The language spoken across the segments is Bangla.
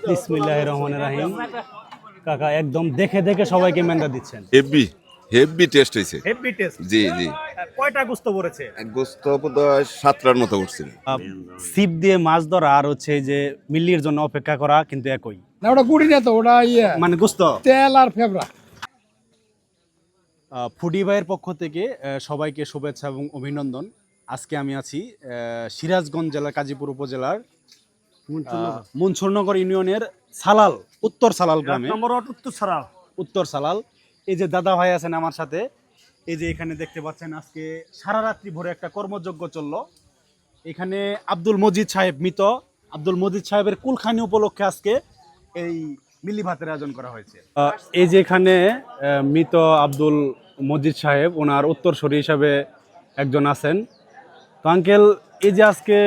বিসমিল্লাহির রহমানির রহিম। কাকা একদম দেখে দেখে সবাইকে মেন্দা দিচ্ছেন। হেভি হেভি টেস্ট হয়েছে। Heavy taste. জি জি। কয়টা গোস্ত পড়েছে? গোস্ত বোধহয় 7টার মতো উঠছিল। সিপ দিয়ে মাছ ধরা আর হচ্ছে যে মিল্লির জন্য অপেক্ষা করা কিন্তু একই না, ওটা গুড়ি না তো, ওটা মানে গোস্ত তেল আর ফেবরা। ফুডি ভাইয়ের পক্ষ থেকে সবাইকে শুভেচ্ছা এবং অভিনন্দন। আজকে আমি আছি সিরাজগঞ্জ জেলার কাজীপুর উপজেলার মনসুরনগর ইউনিয়নের সালাল, উত্তর সালাল গ্রামে। উত্তর সালাল। এই যে দাদা ভাই আছেন আমার সাথে, এই যে এখানে দেখতে পাচ্ছেন আজকে সারা রাত্রি ভরে একটা কর্মযজ্ঞ চললো। এখানে আব্দুল মজিদ সাহেব, মৃত আব্দুল মজিদ সাহেবের কুলখানি উপলক্ষে আজকে এই মিলি ভাতের আয়োজন করা হয়েছে। এই যে এখানে মৃত আব্দুল মজিদ সাহেব, ওনার উত্তরসূরি হিসাবে একজন আছেন। তো আঙ্কেল, এই যে আজকে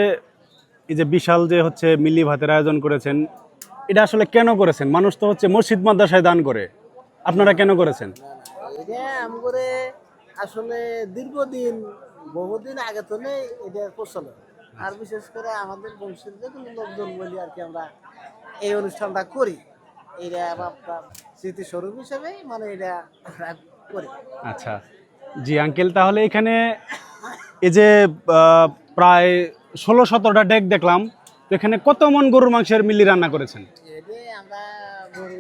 এই যে বিশাল যে হচ্ছে মিলি ভাতের আয়োজন করেছেন, এটা আসলে কেন করেছেন? মানুষ তো হচ্ছে মসজিদ মাদ্রাসায় দান করে, আপনারা কেন করেছেন? করে আসলে দীর্ঘদিন বহুদিন আগে তো নেই এটা প্রচলন, আর বিশেষ করে আমাদের বংশের যে কোনো লোকজন বলি আর কি, আমরা এই অনুষ্ঠানটা করি। এটা আপনার স্মৃতিস্বরূপ হিসেবে মানে এটা করি। আচ্ছা জি আঙ্কেল, তাহলে এখানে এই যে প্রায় 16-17টা ডেক দেখলাম, তো এখানে কত মন গরুর মাংসের মিলি রান্না করেছেন? এটা আমরা গরু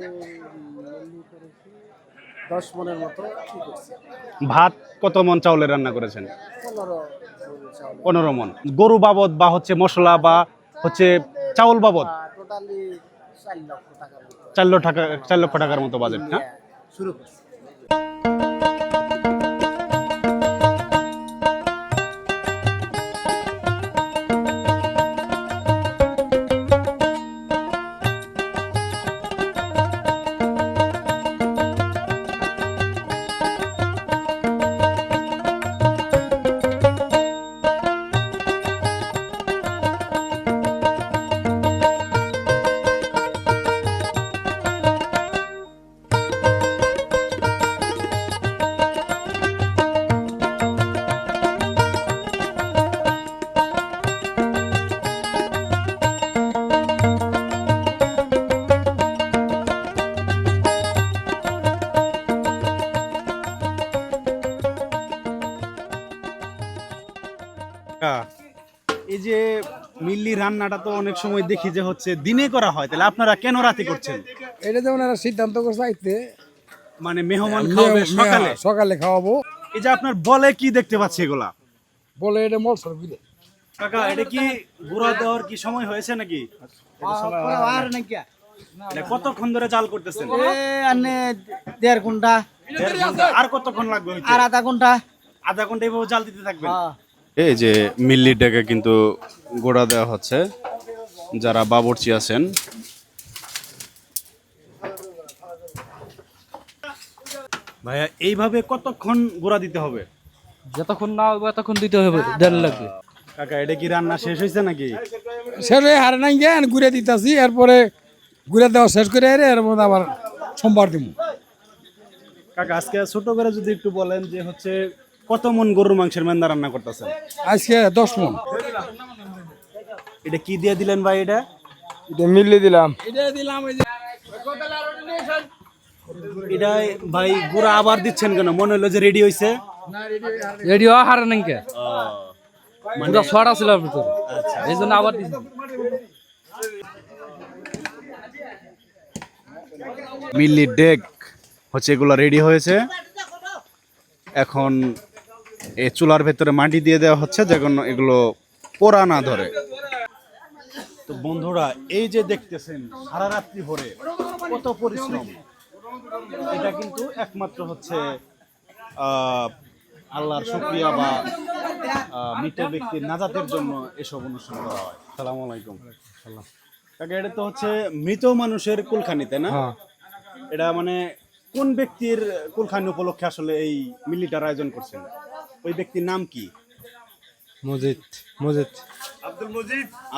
10 মনের মতো করছি। ভাত কত মন চাউলের রান্না করেছেন? 15 মন। গরু বাবদ বা হচ্ছে মশলা বা হচ্ছে চাউল বাবদ টোটালি 4 লক্ষ টাকার মতো বাজেট না? শুরু করছি। এই যে মিল্লি রান্নাটা তো অনেক সময় দেখি যে হচ্ছে দিনে করা হয়, তাহলে আপনারা কেন রাতে করছেন? এটা যেমন একটা সিদ্ধান্ত করছে আইতে, মানে মেহমান খাওয়াবে সকালে? সকালে খাওয়াবো। এই যে আপনার বলে কি দেখতে পাচ্ছি এগুলা, বলে এটা মলসর বিলে। কাকা এটা কি গুঁড়া দেওয়ার কি সময় হয়েছে নাকি? এটা কতক্ষণ ধরে জাল করতেছেন? 1.5 ঘন্টা। আর কতক্ষণ লাগবে? আর আধা ঘন্টা। আধা ঘন্টা এইভাবে জাল দিতে থাকবেন? এই যে মিল্লি ডেকে কিন্তু গোড়া দেওয়া হচ্ছে, যারা বাবুর্চি আছেন। ভাইয়া এইভাবে কতক্ষণ গোড়া দিতে হবে? যতক্ষণ না হবে ততক্ষণ দিতে হবে, দেড় লাগবে। কাকা এটা কি রান্না শেষ হয়েছে নাকি? শেষ হয়ে হারে নাই জ্ঞান ঘুরে দিতেছি, এরপরে ঘুরে দেওয়া শেষ করে এর মধ্যে আবার সোমবার দিব। কাকা আজকে ছোট করে যদি একটু বলেন যে হচ্ছে কত মন গরুর মাংসের মেন্দা রান্না করতেছেন? আজকে 10 মন। এটা কি দিয়ে দিলেন ভাই? এটা মিলিয়ে দিলাম। এটা ভাই গুড়া আবার দিচ্ছেন কেন? মনে হলো যে রেডি হইছে। রেডি হওয়া হারে নাই কে, মানে ছড়া ছিল ভিতরে, এই জন্য আবার দিছি। মিল্লি ডেক হচ্ছে এগুলো রেডি হয়েছে, এখন এই চুলার ভেতরে মাটি দিয়ে দেওয়া হচ্ছে যেন এগুলো পোড়া না ধরে। তো বন্ধুরা এই যে দেখতেছেন সারা রাত্রি ভরে কত পরিশ্রম, এটা কিন্তু একমাত্র হচ্ছে আল্লাহর শুকরিয়া বা মৃত ব্যক্তির নাজাতের জন্য এসব অনুষ্ঠান করা হয়। আসসালামু আলাইকুম। কাকা এটা তো হচ্ছে মৃত মানুষের কুলখানি, তাই না? এটা মানে কোন ব্যক্তির কুলখানি উপলক্ষে আসলে এই মিলিটার আয়োজন করছেন? ওই ব্যক্তির নাম কি? মজিদ।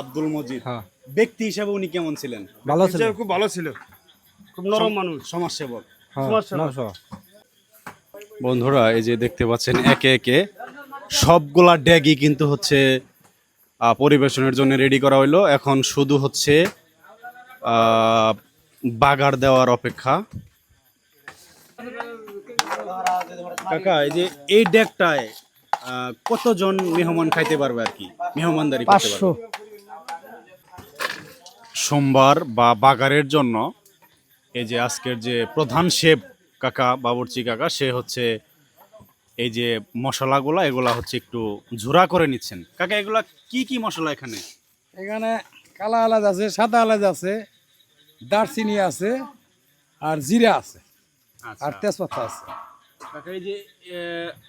আব্দুল মজিদ। ব্যক্তি হিসাবে উনি কেমন ছিলেন? ভালো ছিল, খুব ভালো ছিল, খুব নরম মানুষ, সমাজসেবক। বন্ধুরা এই যে দেখতে পাচ্ছেন একে একে সবগুলা ড্যাগই কিন্তু হচ্ছে পরিবেশনের জন্য রেডি করা হইলো। এখন শুধু হচ্ছে বাগার দেওয়ার অপেক্ষা। কাকা এই যে এই ড্যাগটায় কতজন মেহমান খাইতে পারবে আর কি, মেহমানদারি করতে পারবে? 500। সোমবার বা বাগারের জন্য এই যে আজকের যে প্রধান শেফ কাকা, বাবুর্চি কাকা, সে হচ্ছে এই যে মশলাগুলা এগুলা হচ্ছে একটু ঝুরা করে নিচ্ছেন। কাকা এগুলা কি কি মশলা এখানে? এখানে কালা এলাচ আছে, সাদা এলাচ আছে, দারচিনি আছে, আর জিরা আছে, আর তেজপাতা আছে। কাকা এই যে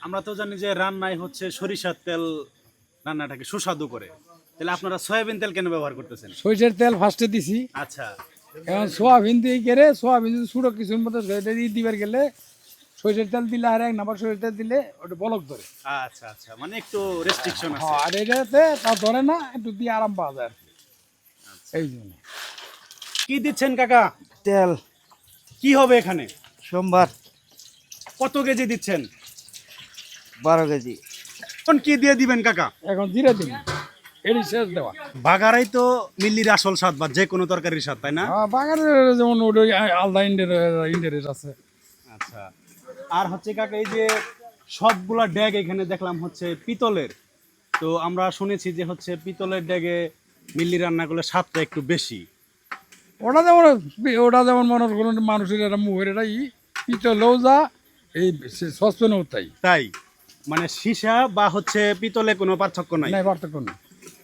আমরা তো জানি যে রান্নায় হচ্ছে সরিষার তেল রান্নাটাকে সুস্বাদু করে, তাহলে আপনারা সয়াবিন তেল কেন ব্যবহার করতেছেন? সরিষার তেল ফার্স্টে দিছি, আচ্ছা এখন সোয়াবিন দিয়ে গেলে সোয়াবিন যদি ছোটো কিছুর মতো দিবার গেলে সরিষার তেল দিলে আর 1 নাম্বার সরিষার তেল দিলে ওটা বলক ধরে। আচ্ছা আচ্ছা, মানে একটু রেস্ট্রিকশন আছে। আর এটাতে তা ধরে না, একটু দিয়ে আরাম পাওয়া যায় আর কি। এই জন্য কি দিচ্ছেন কাকা? তেল কি হবে এখানে? সোমবার কত কেজি দিচ্ছেন? 12 কেজি। এখন কি দিয়ে দিবেন কাকা? এখন জিরা দিন, এটি শেষ দেওয়া। বাগারাই তো মিল্লির আসল স্বাদ বা যে কোনো তরকারির স্বাদ, তাই না? বাগানের যেমন ওই আলাদা ইন্ডের আছে। আচ্ছা, আর হচ্ছে কাকা এই যে সবগুলা ড্যাগ এখানে দেখলাম হচ্ছে পিতলের, তো আমরা শুনেছি যে হচ্ছে পিতলের ড্যাগে মিল্লি রান্না করলে স্বাদটা একটু বেশি। ওটা যেমন মনে করুন মানুষের একটা মুখের এটা পিতলেও যা, এই সসপেনও তাই। তাই মানে সীসা বা হচ্ছে পিতলে কোনো পার্থক্য নাই? নাই, পার্থক্য নেই।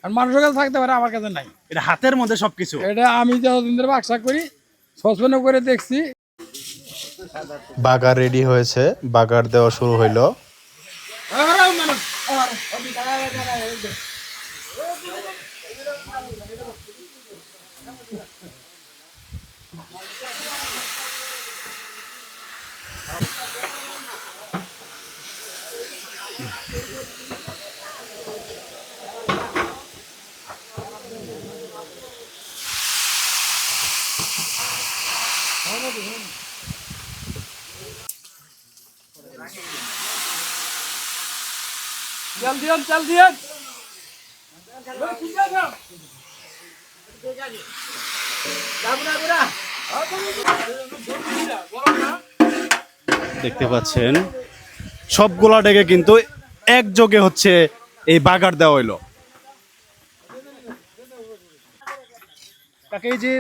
আর মানুষের কাছে থাকতে পারে, আমার কাছে নাই। এটা হাতের মধ্যে সবকিছু। এটা আমি যতদিন ধরে বাক্সা করি সসপেনও করে দেখছি। বাগার রেডি হয়েছে, বাগার দেওয়া শুরু হইলো। চাল দিন, চাল দিন। দেখতে পাচ্ছেন সবগুলা ডেকে কিন্তু একযোগে হচ্ছে এই বাগার দেওয়া হইলো। তাকে এই যে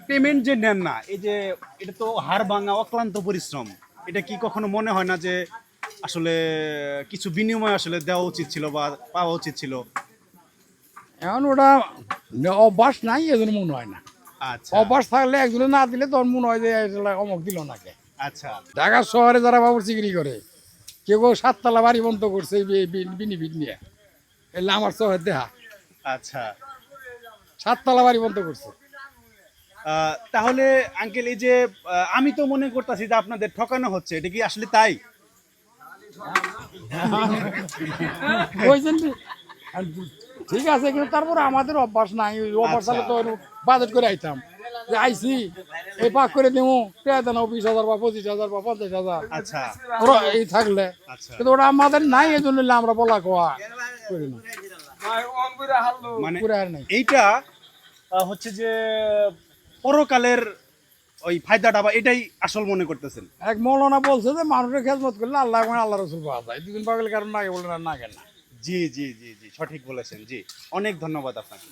পেমেন্ট যে নেন না, এই যে এটা তো হাড় ভাঙা অক্লান্ত পরিশ্রম, এটা কি কখনো মনে হয় না যে আসলে কিছু বিনিময় আসলে দেওয়া উচিত ছিল বা পাওয়া উচিত ছিল? এখন ওটা অভ্যাস নাই, এজন্য মনে হয় না। আচ্ছা অভ্যাস থাকলে একজনে না দিলে তখন মনে হয় যে অমুক দিল নাকে। আচ্ছা ঢাকা শহরে যারা বাবুর্চিগিরি করে, কেউ কেউ 7 তলা বাড়ি বন্ধ করছে বিনিফিট নিয়ে, এলে আমার শহরের দেহা আচ্ছা। 7 তলা বাড়ি বন্ধ করছে। তাহলে আঙ্কেল এই যে আমি তো মনে করতেছি যে আপনাদের ঠকানো হচ্ছে, এটা কি আসলে তাই? বুঝছেন কি? আর ঠিক আছে, কিন্তু তারপরে আমাদের অভ্যাস নাই। ওই অভ্যাস থাকলে তো বাজেট করে আইতাম যে আইসি এই পাক করে দেবো, টাকা দেন 20,000 বা 25,000 বা 50,000। আচ্ছা ওরা এই থাকলে, আচ্ছা, কিন্তু ওটা আমাদের নাই, এই জন্য আমরা বলা কোয়া করি না। মানে পুরো আর নাই। এইটা হচ্ছে যে পরকালের ওই ফায়দাটা বা এটাই আসল মনে করতেছেন? এক মৌলানা বলছে যে মানুষের খেদমত করলে আল্লাহ এবং আল্লাহ রসুল পাওয়া যায়। 2 দিন পাগলের কারণ না বলে না কেন না। জি জি জি জি, সঠিক বলেছেন। জি, অনেক ধন্যবাদ আপনাকে।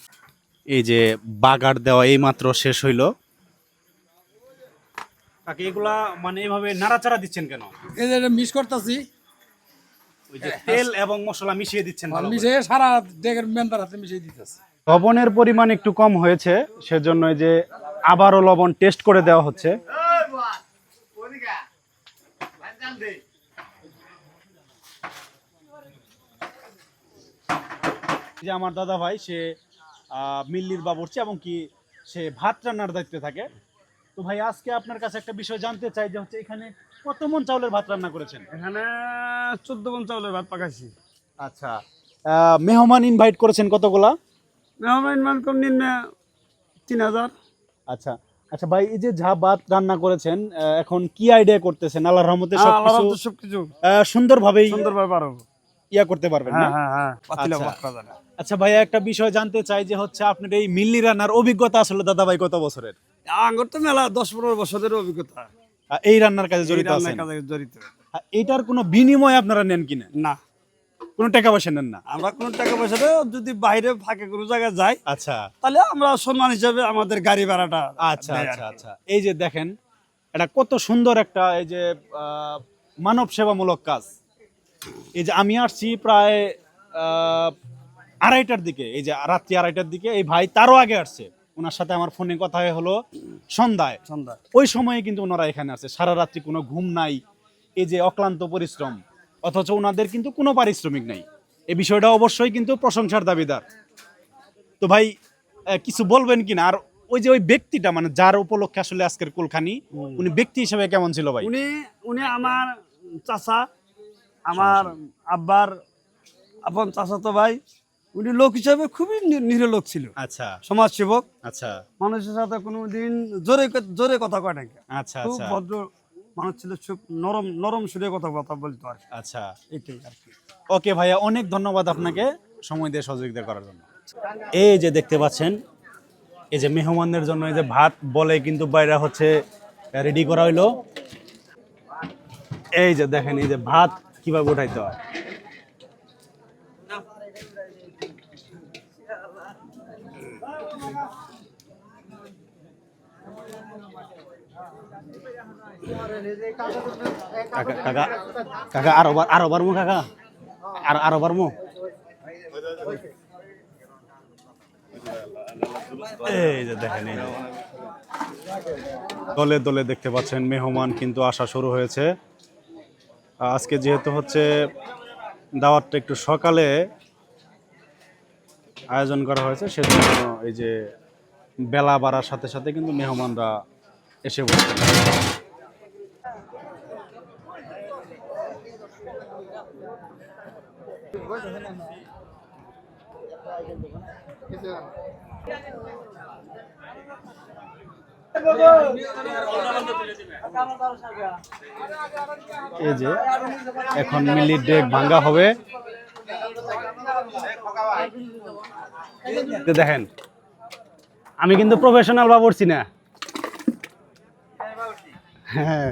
এই যে বাগার দেওয়া এই মাত্র শেষ হইলো। তাকে এগুলা মানে এভাবে নাড়াচাড়া দিচ্ছেন কেন? এই যে মিস করতেছি, ওই যে তেল এবং মশলা মিশিয়ে দিচ্ছেন ভালো করে। মিশিয়ে সারা ডেকের মেন্দার হাতে মিশিয়ে দিতেছে। লবণের পরিমাণ একটু কম হয়েছে, সেজন্য এই যে আবারও লবণ টেস্ট করে দেওয়া হচ্ছে। যে আমার দাদা ভাই সে মিল্লির বাবুর্চি এবং কি সে ভাত রান্নার দায়িত্বে থাকে। তো ভাই আজকে আপনার কাছে একটা বিষয় জানতে চাই যে হচ্ছে এখানে কত মন চাউলের ভাত রান্না করেছেন? এখানে 14 মণ চাউলের ভাত পাকাইছি। আচ্ছা, মেহমান ইনভাইট করেছেন কতগুলা? মেহমান মান কম নিন 3000। আচ্ছা, আচ্ছা ভাই, এই যে যা ভাত রান্না করেছেন, এখন কি আইডিয়া করতেছেন? আল্লাহর রহমতে সবকিছু সবকিছু সুন্দরভাবেই সুন্দরভাবে পারো। ইয়া করতে পারবেন না? হ্যাঁ পাতিলা আচ্ছা। ভাত করা যায় না। আচ্ছা ভাইয়া, একটা বিষয় জানতে চাই যে হচ্ছে আপনার এই মিল্লি রান্নার অভিজ্ঞতা আসলে দাদা ভাই কত বছরের? আঙ্গুর তো মেলা 10-15 বছরের অভিজ্ঞতা এই রান্নার কাজে এই জড়িত রান্নার আছেন? কাজে জড়িত। এটার কোনো বিনিময় আপনারা নেন কিনা? না, কোনো টাকা পয়সা নেন না? আমরা কোনো টাকা পয়সা দেয় যদি বাইরে ফাঁকে কোনো জায়গায় যাই আচ্ছা তাহলে আমরা সম্মান হিসাবে আমাদের গাড়ি ভাড়াটা আচ্ছা দেয় আর আচ্ছা কি। আচ্ছা। এই যে দেখেন, এটা কত সুন্দর একটা এই যে মানব সেবামূলক কাজ। এই যে আমি আসছি প্রায় 2:30টার দিকে, এই যে রাত্রি 2:30টার দিকে, এই ভাই তারও আগে আসছে, ওনার সাথে আমার ফোনে কথা হলো সন্ধ্যায়। সন্ধ্যা ওই সময়ে কিন্তু ওনারা এখানে আছে, সারা রাত্রি কোনো ঘুম নাই, এই যে অক্লান্ত পরিশ্রম, অথচ ওনাদের কিন্তু কোনো পারিশ্রমিক নাই। এই বিষয়টা অবশ্যই কিন্তু প্রশংসার দাবিদার। তো ভাই কিছু বলবেন কিনা? আর ওই যে ওই ব্যক্তিটা, মানে যার উপলক্ষে আসলে আজকের কুলখানি, উনি ব্যক্তি হিসেবে কেমন ছিল ভাই? উনি আমার চাচা, আমার আব্বার আপন চাচাতো ভাই। উনি লোক হিসাবে খুবই নিরীহ লোক ছিল, আচ্ছা সমাজ সেবক, আচ্ছা মানুষের সাথে কোনোদিন জোরে কথা কয় নাকি, আচ্ছা খুব আচ্ছা ভদ্র মানুষ ছিল, খুব নরম সুরে কথা বলতো আর কি। আচ্ছা। এটাই আর কি। ওকে ভাইয়া, অনেক ধন্যবাদ আপনাকে সময় দিয়ে সহযোগিতা করার জন্য। এই যে দেখতে পাচ্ছেন, এই যে মেহমানদের জন্য এই যে ভাত বলে কিন্তু বাইরে হচ্ছে রেডি করা হইলো। এই যে দেখেন, এই যে ভাত কিভাবে উঠাইতে হয়। কাকা কাকা কাকা, আরো বারমু কাকা, আরো বারমু। এই যে দেখেন, এই যে দলে দলে দেখতে পাচ্ছেন মেহমান কিন্তু আসা শুরু হয়েছে। আজকে যেহেতু হচ্ছে দাওয়াতটা একটু সকালে আয়োজন করা হয়েছে, সেজন্য এই যে বেলা বাড়ার সাথে সাথে কিন্তু মেহমানরা এসে বসছে। এই যে এখন মিলির ডেক ভাঙ্গা হবে। দেখেন, আমি কিন্তু প্রফেশনাল বাবুর্চি না। হ্যাঁ,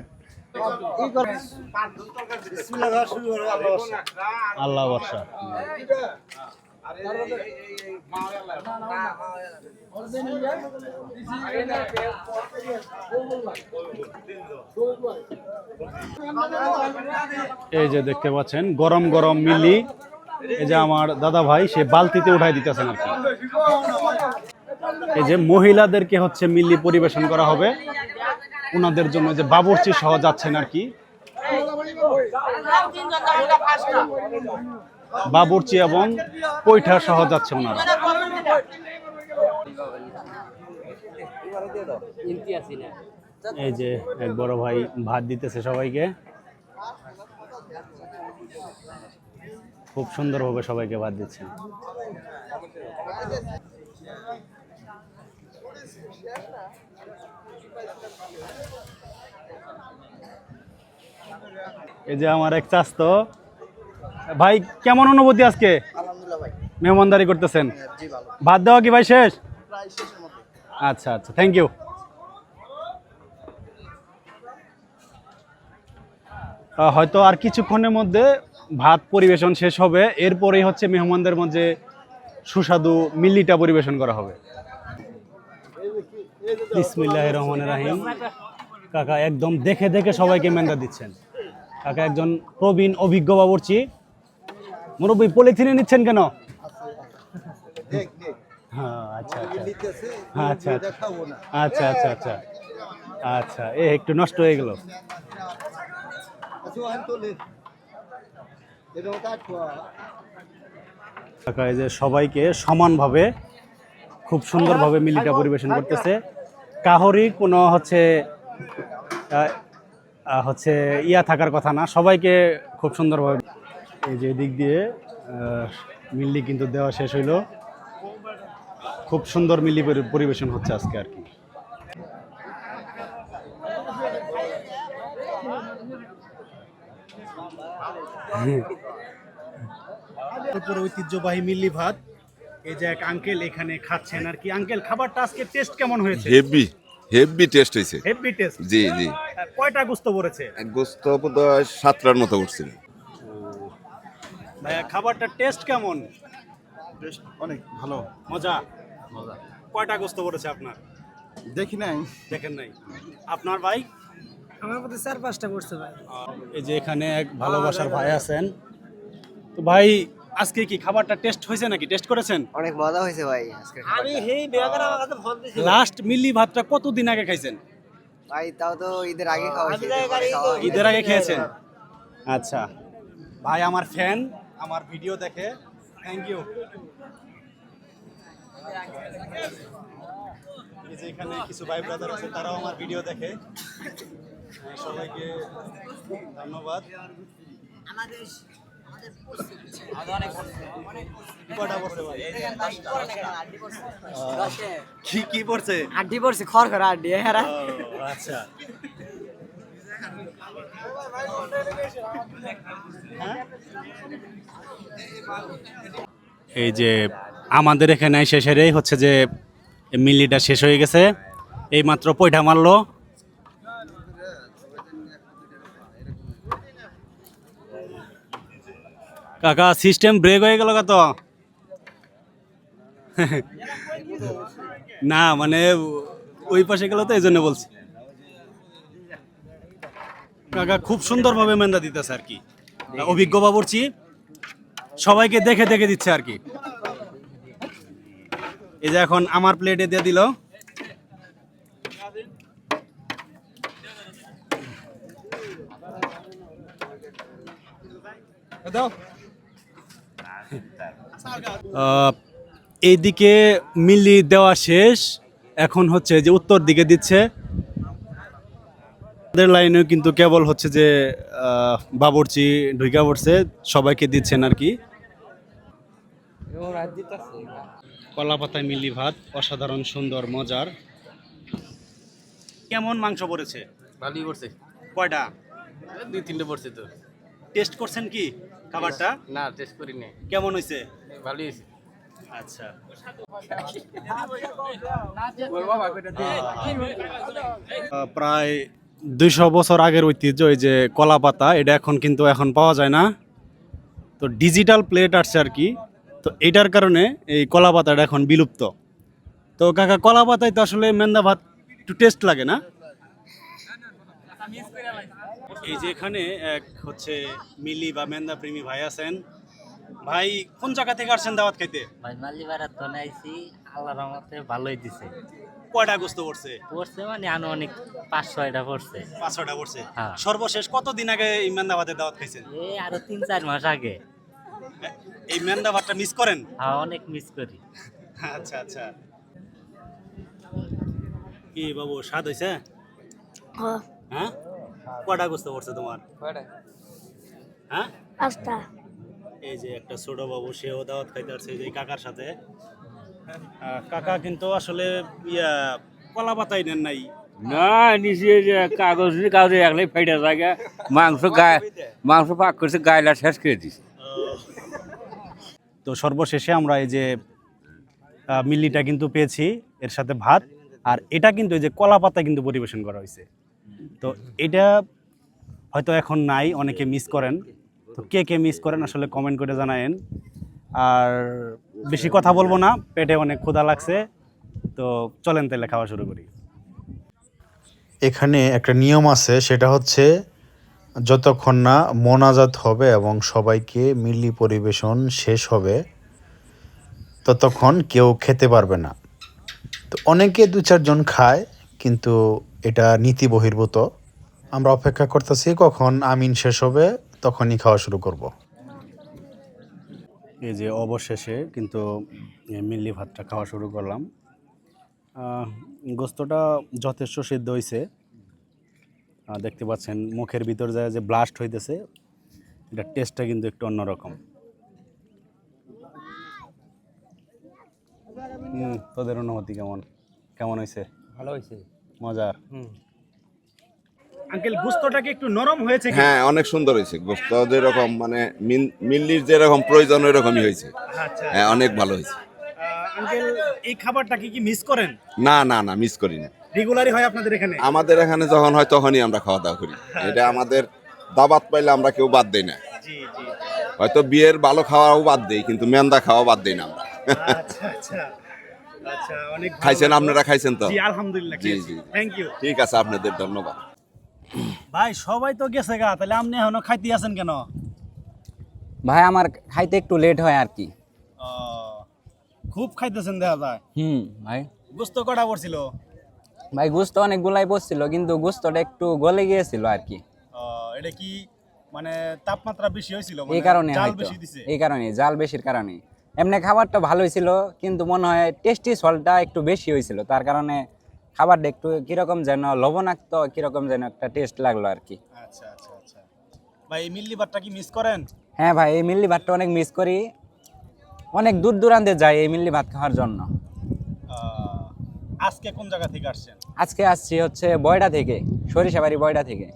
আল্লাহ বর্ষা। এই যে দেখতে পাচ্ছেন গরম গরম মিলি, এই যে আমার দাদা ভাই সে বালতিতে উঠাই দিতেছেন আর কি। এই যে মহিলাদেরকে হচ্ছে মিলি পরিবেশন করা হবে, ওনাদের জন্য যে বাবুর্চি সহ যাচ্ছেন আর কি, বাবুর্চি এবং পৈঠা সহ যাচ্ছে ওনারা। এই যে এক বড় ভাই ভাত দিতেছে সবাইকে, খুব সুন্দরভাবে সবাইকে ভাত দিচ্ছেন। এই যে আমার এক চাচতো ভাই, কেমন অনুভূতি আজকে মেহমানদারি করতেছেন? ভাত দেওয়া কি ভাই শেষ? আচ্ছা আচ্ছা, থ্যাংক ইউ। হয়তো আর কিছুক্ষণের মধ্যে ভাত পরিবেশন শেষ হবে, এরপরেই হচ্ছে মেহমানদের মধ্যে সুস্বাদু মিল্লিটা পরিবেশন করা হবে। বিসমিল্লাহির রহমানির রহিম। কাকা একদম দেখে দেখে সবাইকে মেন্দা দিচ্ছেন। কাকা একজন প্রবীণ অভিজ্ঞ বাবুর্চি। মুরব্বী, পলিথিনে নিচ্ছেন কেন? হ্যাঁ, আচ্ছা আচ্ছা আচ্ছা আচ্ছা আচ্ছা আচ্ছা আচ্ছা, এ একটু নষ্ট হয়ে গেল। কাকা এই যে সবাইকে সমানভাবে খুব সুন্দরভাবে মিলিটা পরিবেশন করতেছে। কাহরি কোনো হচ্ছে ইয়া থাকার কথা না, সবাইকে খুব সুন্দরভাবে। এই যে দিক দিয়ে মিল্লি কিন্তু দেওয়া শেষ হইল, খুব সুন্দর মিল্লি পরিবেশন হচ্ছে আজকে আর কি। এরপরে ঐতিহ্যবাহী মিল্লি ভাত, এই যে এক আঙ্কেল এখানে খাচ্ছেন আর কি। আঙ্কেল, খাবারটা আজকে টেস্ট কেমন হয়েছে? হেভি হেভি টেস্ট হয়েছে। Heavy taste. জি জি। কয়টা গোস্ত পড়েছে? গোস্ত বোধহয় 7টার মতো উঠছিল। ভাইয়া, খাবারটা টেস্ট কেমন? অনেক ভালো। মজা। কয়টা গোস্ত পড়েছে আপনার? দেখি নাই। দেখেন নাই। আপনার ভাই? আমার মধ্যে 4-5টা পড়ছে ভাই। এই যে এখানে এক ভালোবাসার ভাই আছেন। তো ভাই, আজকে কি খাবারটা টেস্ট হয়েছে নাকি? টেস্ট করেছেন? অনেক মজা হয়েছে ভাই আজকে আমি হেই বেগার আমার কাছে ফোন দিছি লাস্ট মিল্লি ভাতটা কতদিন আগে খাইছেন? ভাই, তাও তো ঈদের আগে খাওয়া হয়েছে। ঈদের আগে খেয়েছেন? আচ্ছা ভাই, আমার ফ্যান, আমার ভিডিও দেখে, থ্যাংক ইউ। এই যে এখানে কিছু ভাই ব্রাদার আছে, তারাও আমার ভিডিও দেখে। সবাইকে ধন্যবাদ। কয়টা পড়ছে ভাই? কি পড়ছে? আড্ডি পড়ছে, খড় আড্ডি হেরা। ও, আচ্ছা। এই যে আমাদের এখানে শেষেরই হচ্ছে যে মিল্লিটা শেষ হয়ে গেছে, এই মাত্র পয়টা মারলো। কাকা, সিস্টেম ব্রেক হয়ে গেল কত? না মানে ওই পাশে গেল তো, এই জন্য বলছি। কাকা খুব সুন্দরভাবে মেন্দা দিতেছে আর কি, অভিজ্ঞ বাবুর্চি, সবাইকে দেখে দেখে দিচ্ছে আর কি। এই যে এখন আমার প্লেটে দিয়ে দিল। এইদিকে মিল্লি দেওয়া শেষ, এখন হচ্ছে যে উত্তর দিকে দিচ্ছে। আমাদের লাইনেও কিন্তু কেবল হচ্ছে যে বাবুর্চি ঢুকা পড়ছে, সবাইকে দিচ্ছেন আর কি। কলা পাতায় মিল্লি ভাত, অসাধারণ সুন্দর মজার। কেমন মাংস পড়েছে? ভালোই করছে। কয়টা? 2-3টা পড়ছে তো। টেস্ট করছেন কি খাবারটা? না, টেস্ট করি নাই। কেমন হয়েছে? ভালোই হয়েছে। আচ্ছা। প্রায় 200 বছর আগের ঐতিহ্য এই যে কলা পাতা, এটা এখন কিন্তু এখন পাওয়া যায় না, তো ডিজিটাল প্লেট আসছে আর কি। তো এটার কারণে এই কলা পাতাটা এখন বিলুপ্ত। তো কাকা, কলা পাতায় তো আসলে মেন্দা ভাত একটু টেস্ট লাগে না? এই যে এখানে এক হচ্ছে মিলি বা মেন্দা প্রেমী ভাই আছেন। ভাই, কোন জায়গা থেকে আসছেন দাওয়াত খাইতে? ভাই মালিবাড়া তো নাইছি, আল্লাহর রহমতে ভালোই দিছে। কয়টা গোস্ত পড়ছে? পড়ছে মানে আনুমানিক 5-6টা পড়ছে। 5-6টা পড়ছে। হ্যাঁ। সর্বশেষ কতদিন আগে এই মেন্দা ভাতের দাওয়াত খাইছেন? এই আরো 3-4 মাস আগে। এই মেন্দা ভাতটা মিস করেন? হ্যাঁ, অনেক মিস করি। আচ্ছা আচ্ছা। কি বাবু, স্বাদ হয়েছে? হ্যাঁ, কয়টা গোস্ত পড়ছে তোমার? হ্যাঁ, 5টা। এই যে একটা ছোট বাবু, সেও দাওয়াত খাইতে আসছে এই যে কাকার সাথে। কাকা কিন্তু আসলে কলা পাতাই নেন নাই। না, নিচে যে কাগজে একলাই ফাইটা জায়গা মাংস পাক করছে, গায়লা শেষ করে দিছে। তো সর্বশেষে আমরা এই যে মিল্লিটা কিন্তু পেয়েছি, এর সাথে ভাত, আর এটা কিন্তু এই যে কলা পাতা কিন্তু পরিবেশন করা হয়েছে। তো এটা হয়তো এখন নাই, অনেকে মিস করেন। তো কে কে মিস করেন আসলে কমেন্ট করে জানায়েন। আর বেশি কথা বলবো না, পেটে অনেক ক্ষুধা লাগছে, তো চলেন তাহলে খাওয়া শুরু করি। এখানে একটা নিয়ম আছে, সেটা হচ্ছে যতক্ষণ না মোনাজাত হবে এবং সবাইকে মিল্লি পরিবেশন শেষ হবে ততক্ষণ কেউ খেতে পারবে না। তো অনেকে 2-4 জন খায়, কিন্তু এটা নীতি বহির্ভূত। আমরা অপেক্ষা করতেছি কখন আমিন শেষ হবে, তখনই খাওয়া শুরু করব। এই যে অবশেষে কিন্তু মিল্লি ভাতটা খাওয়া শুরু করলাম। গোস্তটা যথেষ্ট সিদ্ধ হয়েছে, দেখতে পাচ্ছেন মুখের ভিতর যায় যে ব্লাস্ট হইতেছে, এটা টেস্টটা কিন্তু একটু অন্যরকম। তোদের অনুভূতি কেমন? কেমন হয়েছে? ভালো হয়েছে। মজার। আঙ্কেল গোস্তটা কি একটু নরম হয়েছে কি? হ্যাঁ অনেক সুন্দর হয়েছে গোস্ত যেরকম মানে মিল্লির যেরকম প্রয়োজন ওই রকমই হয়েছে। আচ্ছা হ্যাঁ অনেক ভালো হয়েছে। আঙ্কেল এই খাবারটা কি মিস করেন? না না না মিস করি না, রেগুলারই হয় আপনাদের এখানে? আমাদের এখানে যখন হয় তখনই আমরা খাওয়া দাওয়া করি। এটা আমাদের দাবাত পাইলে আমরা কেউ বাদ দেই না। জি জি। হয়তো বিয়ের ভালো খাওয়াও বাদ দেই কিন্তু মেন্দা খাওয়া বাদ দেই না আমরা। আচ্ছা আচ্ছা আচ্ছা, অনেক ভালো খাইছেন লাগলো। আপনারা খাইছেন তো? জি আলহামদুলিল্লাহ জি, খেয়েছি। জি। Thank you. ঠিক আছে আপনাদের ধন্যবাদ। ভাই সবাই তো গেছে গা, তাহলে আপনি এখনো খাইতে আছেন কেন? ভাই আমার খাইতে একটু লেট হয় আর কি। ও, খুব খাইতেছেন দেখা যায়। ভাই গোস্ত কটা পড়ছিল? ভাই গোস্ত অনেকগুলাই বসছিল কিন্তু গোস্তটা একটু গলে গিয়েছিল আর কি, এটা কি মানে তাপমাত্রা বেশি হয়েছিল, মানে এই কারণে জাল হয়তো, বেশি দিছে? এই কারণে জাল বেশির কারণে। এমনি খাবারটা ভালোই ছিল কিন্তু মনে হয় টেস্টি সল্টটা একটু বেশি হয়েছিল, তার কারণে খাবারটা একটু কিরকম যেন লবণাক্ত কিরকম যেন একটা টেস্ট লাগলো আর কি। আচ্ছা আচ্ছা আচ্ছা। ভাই এই মিল্লি ভাতটা কি মিস করেন? হ্যাঁ ভাই এই মিল্লি ভাতটা অনেক মিস করি, অনেক দূর দূরান্তে যাই এই মিল্লি ভাত খাওয়ার জন্য। আজকে কোন জায়গা থেকে আসছেন? আজকে আসছি হচ্ছে বয়ডা থেকে, সরিষাবাড়ি বয়ডা থেকে।